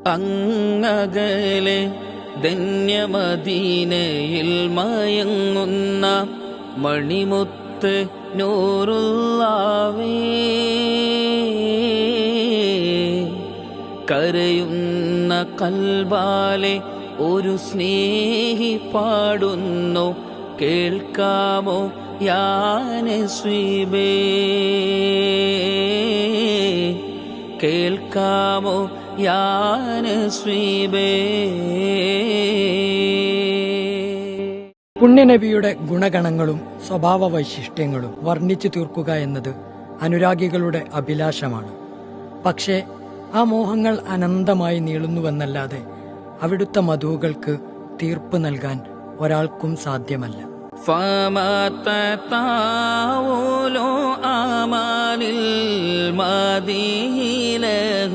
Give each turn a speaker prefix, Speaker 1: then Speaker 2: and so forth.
Speaker 1: അങ്ങകലെ ധന്യമദീനയിൽ മയങ്ങുന്ന മണിമുത്ത് നൂറുല്ലാവേ, കരയുന്ന കൽബാലെ ഒരു സ്നേഹി പാടുന്നു, കേൾക്കാമോ യാ നസ്വീബേ, കേൾക്കാമോ യാ നസ്വീബേ.
Speaker 2: പുണ്യനബിയുടെ ഗുണഗണങ്ങളും സ്വഭാവ വൈശിഷ്ട്യങ്ങളും വർണ്ണിച്ചു തീർക്കുക എന്നത് അനുരാഗികളുടെ അഭിലാഷമാണ്. പക്ഷേ ആ മോഹങ്ങൾ അനന്തമായി നീളുന്നുവെന്നല്ലാതെ അവിടുത്തെ മധുകൾക്ക് തീർപ്പ് നൽകാൻ ഒരാൾക്കും സാധ്യമല്ല.
Speaker 1: فما تطاول آمال الماضي له